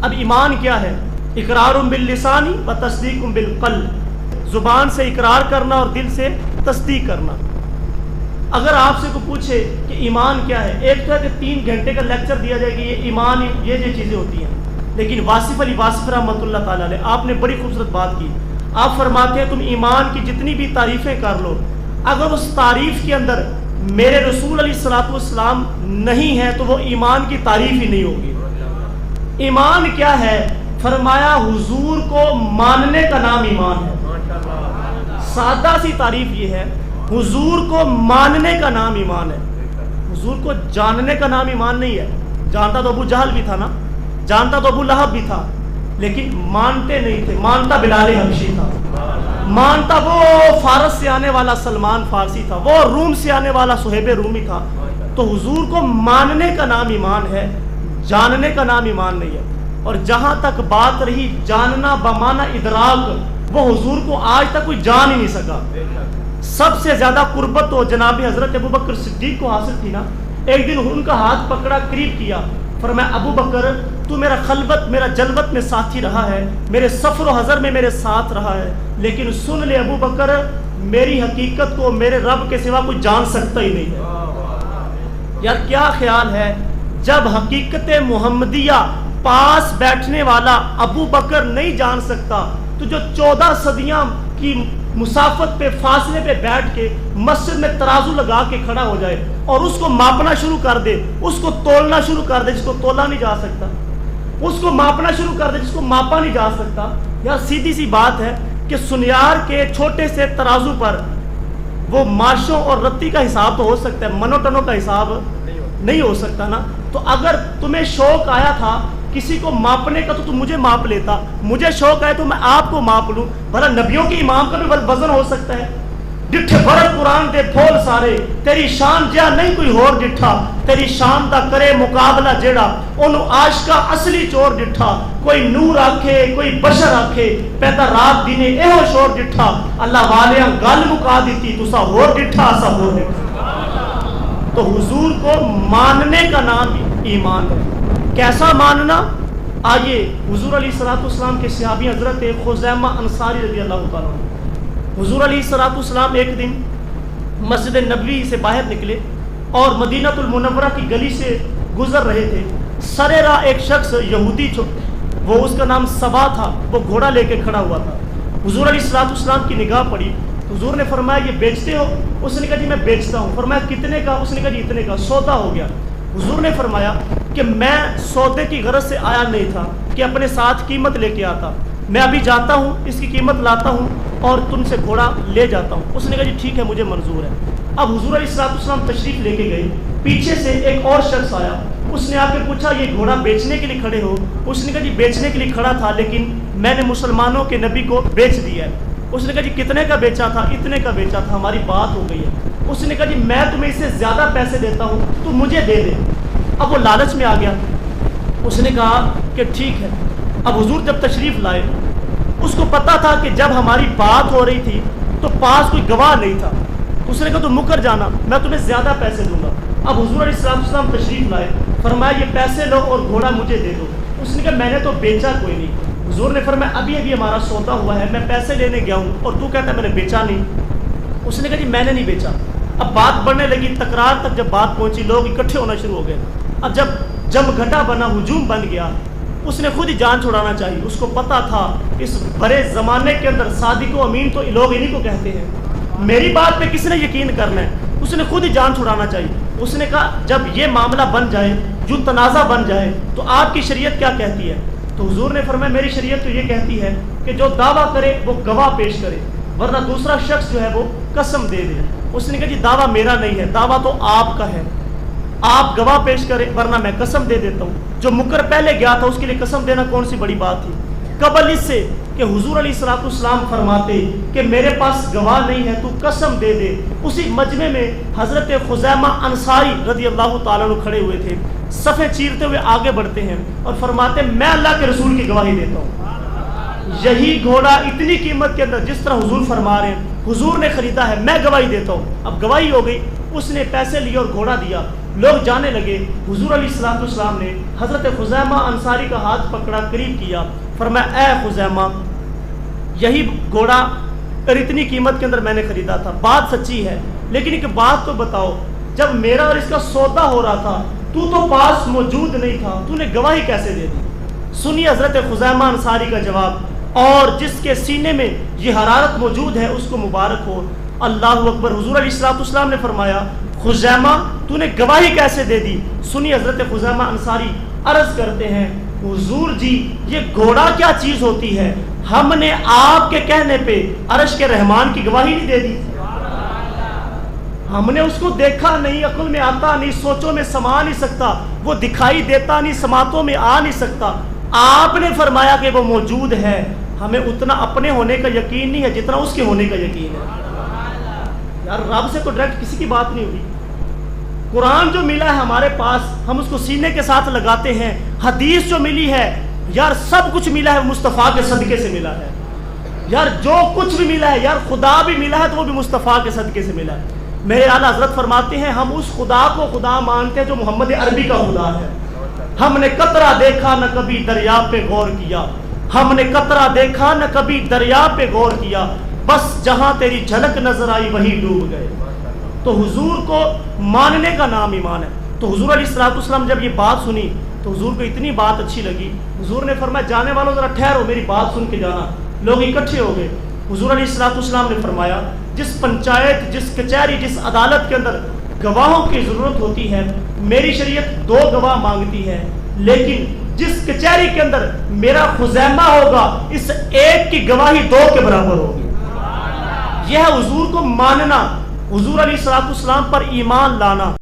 اب ایمان کیا ہے؟ اقرار باللسان و تصدیق بالقلب، زبان سے اقرار کرنا اور دل سے تصدیق کرنا۔ اگر آپ سے کوئی پوچھے کہ ایمان کیا ہے، ایک تو ہے کہ 3 گھنٹے کا لیکچر دیا جائے کہ یہ ایمان یہ چیزیں ہوتی ہیں، لیکن واصف علی واصف رحمۃ اللہ تعالیٰ علیہ آپ نے بڑی خوبصورت بات کی۔ آپ فرماتے ہیں تم ایمان کی جتنی بھی تعریفیں کر لو، اگر اس تعریف کے اندر میرے رسول علیہ الصلوۃ والسلام نہیں ہے تو وہ ایمان کی تعریف ہی نہیں ہوگی۔ ایمان کیا ہے؟ فرمایا حضور کو ماننے کا نام ایمان ہے۔ سادہ سی تعریف یہ ہے، حضور کو ماننے کا نام ایمان ہے۔ حضور کو جاننے کا نام ایمان نہیں ہے۔ جانتا تو ابو جہل بھی تھا نا، جانتا تو ابو لہب بھی تھا، لیکن مانتے نہیں تھے۔ مانتا بلال حبشی تھا، مانتا وہ فارس سے آنے والا سلمان فارسی تھا، وہ روم سے آنے والا صہیب رومی تھا۔ تو حضور کو ماننے کا نام ایمان ہے، جاننے کا نام ایمان نہیں ہے۔ اور جہاں تک بات رہی جاننا بمانا ادراک، وہ حضور کو آج تک کوئی جان ہی نہیں سکا۔ سب سے زیادہ قربت تو جناب حضرت ابوبکر صدیق کو حاصل تھی نا۔ ایک دن ان کا ہاتھ پکڑا، قریب کیا، فرمایا ابو بکر تو میرا خلوت میرا جلوت میں ساتھی رہا ہے، میرے سفر و حضر میں میرے ساتھ رہا ہے، لیکن سن لے ابو بکر میری حقیقت کو میرے رب کے سوا کوئی جان سکتا ہی نہیں ہے۔ یار کیا خیال ہے، جب حقیقت محمدیہ پاس بیٹھنے والا ابو بکر نہیں جان سکتا تو جو 14 صدیاں کی مسافت پہ فاصلے پہ بیٹھ کے مسجد میں ترازو لگا کے کھڑا ہو جائے اور اس کو ماپنا شروع کر دے، اس کو تولنا شروع کر دے جس کو تولا نہیں جا سکتا، اس کو ماپنا شروع کر دے جس کو ماپا نہیں جا سکتا۔ یار سیدھی سی بات ہے کہ سنیار کے چھوٹے سے ترازو پر وہ ماشوں اور رتی کا حساب تو ہو سکتا ہے، منو ٹنوں کا حساب نہیں ہو سکتا نا۔ تو اگر تمہیں شوق آیا تھا کسی کو ماپنے کا تو تم مجھے ماپ لیتا، مجھے شوق ہے تو میں آپ کو ماپ لوں۔ بھلا نبیوں کی امام کا بھی وزن ہو سکتا ہے۔ ڈٹھے بھرت قرآن دے پھول سارے، تیری شان جا نہیں کوئی ہور ڈٹھا، تیری شان دا کرے مقابلہ جیڑا انہوں عاشقہ اصلی چور ڈٹھا۔ کوئی نور آکھے کوئی بشر آکھے، پیدا رات دینے ایہو شور ڈٹھا، اللہ والیاں گل مکا دیتی تسا ہور ڈٹھا اسا ہور ڈٹھا۔ تو حضور کو ماننے کا نام ایمان ہے۔ کیسا ماننا؟ آئیے حضور علیہ الصلوۃ والسلام کے صحابی حضرت خزیمہ انصاری رضی اللہ تعالیٰ عنہ، حضور علیہ الصلوۃ والسلام ایک دن مسجد نبوی سے باہر نکلے اور مدینہ المنورہ کی گلی سے گزر رہے تھے۔ سرے راہ ایک شخص یہودی وہ اس کا نام سبا تھا، وہ گھوڑا لے کے کھڑا ہوا تھا۔ حضور علیہ الصلوۃ والسلام کی نگاہ پڑی، حضور نے فرمایا یہ بیچتے ہو؟ اس نے کہا جی میں بیچتا ہوں۔ فرمایا کتنے کا؟ اس نے کہا جی اتنے کا۔ سودا ہو گیا۔ حضور نے فرمایا کہ میں سودے کی غرض سے آیا نہیں تھا کہ اپنے ساتھ قیمت لے کے آتا، میں ابھی جاتا ہوں اس کی قیمت لاتا ہوں اور تم سے گھوڑا لے جاتا ہوں۔ اس نے کہا جی ٹھیک ہے مجھے منظور ہے۔ اب حضور علیہ الصلوۃ والسلام تشریف لے کے گئے، پیچھے سے ایک اور شخص آیا، اس نے آ کے پوچھا یہ گھوڑا بیچنے کے لیے کھڑے ہو؟ اس نے کہا جی بیچنے کے لیے کھڑا تھا لیکن میں نے مسلمانوں کے نبی کو بیچ دیا ہے۔ اس نے کہا جی کتنے کا بیچا تھا؟ اتنے کا بیچا تھا، ہماری بات ہو گئی ہے۔ اس نے کہا جی میں تمہیں اس سے زیادہ پیسے دیتا ہوں تو مجھے دے دے۔ اب وہ لالچ میں آ گیا، اس نے کہا کہ ٹھیک ہے۔ اب حضور جب تشریف لائے، اس کو پتا تھا کہ جب ہماری بات ہو رہی تھی تو پاس کوئی گواہ نہیں تھا، اس نے کہا تو مکر جانا، میں تمہیں زیادہ پیسے دوں گا۔ اب حضور علیہ السلام تشریف لائے، فرمایا یہ پیسے لو اور گھوڑا مجھے دے دو۔ اس نے کہا میں نے تو بیچا کوئی نہیں۔ حضور نے فرمایا ابھی ابھی ہمارا سودا ہوا ہے، میں پیسے لینے گیا ہوں اور تو کہتا ہے میں نے بیچا نہیں۔ اس نے کہا جی میں نے نہیں بیچا۔ اب بات بڑھنے لگی، تکرار تک جب بات پہنچی، لوگ اکٹھے ہونا شروع ہو گئے۔ اب جب جم گھٹا بنا، ہجوم بن گیا، اس نے خود ہی جان چھڑانا چاہیے۔ اس کو پتا تھا اس بڑے زمانے کے اندر صادق و امین تو لوگ انہی کو کہتے ہیں، میری بات پہ کس نے یقین کرنا ہے؟ اس نے خود ہی جان چھڑانا چاہیے۔ اس نے کہا جب یہ معاملہ بن جائے، جو تنازع بن جائے تو آپ کی شریعت کیا کہتی ہے؟ تو حضور نے فرمایا میری شریعت تو یہ کہتی ہے کہ جو دعویٰ کرے وہ گواہ پیش کرے، ورنہ دوسرا شخص جو ہے وہ قسم دے دے۔ اس نے کہا جی دعویٰ میرا نہیں ہے، دعویٰ تو آپ کا ہے، آپ گواہ پیش کریں ورنہ میں قسم دے دیتا ہوں۔ جو مکر پہلے گیا تھا اس کے لیے قسم دینا کون سی بڑی بات تھی؟ قبل اس سے کہ حضور علیہ الصلوۃ والسلام فرماتے کہ میرے پاس گواہ نہیں ہے تو قسم دے دے۔ اسی مجمع میں حضرت خزیمہ انصاری رضی اللہ تعالیٰ عنہ کھڑے ہوئے تھے، صفیں چیرتے ہوئے آگے بڑھتے ہیں اور فرماتے میں اللہ کے رسول کی گواہی دیتا ہوں، یہی گھوڑا اتنی قیمت کے اندر جس طرح حضور فرما رہے ہیں حضور نے خریدا ہے، میں گواہی دیتا ہوں۔ اب گواہی ہو گئی، اس نے پیسے لیے اور گھوڑا دیا۔ لوگ جانے لگے، حضور علیہ السلام نے حضرت خزیمہ انصاری کا ہاتھ پکڑا، قریب کیا، فرمایا اے خزیمہ یہی گھوڑا اور اتنی قیمت کے اندر میں نے خریدا تھا، بات سچی ہے، لیکن ایک بات تو بتاؤ، جب میرا اور اس کا سودا ہو رہا تھا تو پاس موجود نہیں تھا، تو نے گواہی کیسے دے دی؟ سنیے حضرت خزیمہ انصاری کا جواب، اور جس کے سینے میں یہ حرارت موجود ہے اس کو مبارک ہو، اللہ اکبر۔ حضور علیہ السلام نے فرمایا خزیمہ تو نے گواہی کیسے دے دی؟ سنیے حضرت خزیمہ انصاری عرض کرتے ہیں حضور جی یہ گھوڑا کیا چیز ہوتی ہے، ہم نے آپ کے کہنے پہ عرش کے رحمان کی گواہی نہیں دے دی، ہم نے اس کو دیکھا نہیں، عقل میں آتا نہیں، سوچوں میں سما نہیں سکتا، وہ دکھائی دیتا نہیں، سماعتوں میں آ نہیں سکتا، آپ نے فرمایا کہ وہ موجود ہے، ہمیں اتنا اپنے ہونے کا یقین نہیں ہے جتنا اس کے ہونے کا یقین ہے۔ یار رب سے تو ڈائریکٹ کسی کی بات نہیں ہوئی، قرآن جو ملا ہے ہمارے پاس ہم اس کو سینے کے ساتھ لگاتے ہیں، حدیث جو ملی ہے یار سب کچھ ملا ہے مصطفیٰ کے صدقے سے ملا ہے، یار جو کچھ بھی ملا ہے یار خدا بھی ملا ہے تو وہ بھی مصطفیٰ کے صدقے سے ملا ہے۔ میرے اعلیٰ حضرت فرماتے ہیں ہم اس خدا کو خدا مانتے ہیں جو محمد عربی کا خدا ہے، ہم نے قطرہ دیکھا نہ کبھی دریا پہ غور کیا، ہم نے قطرہ دیکھا نہ کبھی دریا پہ غور کیا، بس جہاں تیری جھلک نظر آئی وہی ڈوب گئے۔ تو حضور کو ماننے کا نام ایمان ہے۔ تو حضور علیہ السلام جب یہ بات سنی تو حضور کو اتنی بات اچھی لگی، حضور نے فرمایا جانے والوں ذرا ٹھہرو میری بات سن کے جانا۔ لوگ اکٹھے ہو گئے، حضور علیہ السلام نے فرمایا جس پنچایت، جس کچہری، جس عدالت کے اندر گواہوں کی ضرورت ہوتی ہے میری شریعت 2 گواہ مانگتی ہے، لیکن جس کچہری کے اندر میرا خزیمہ ہوگا اس ایک کی گواہی 2 کے برابر ہوگی۔ یہ ہے حضور کو ماننا، حضور علیہ السلام پر ایمان لانا۔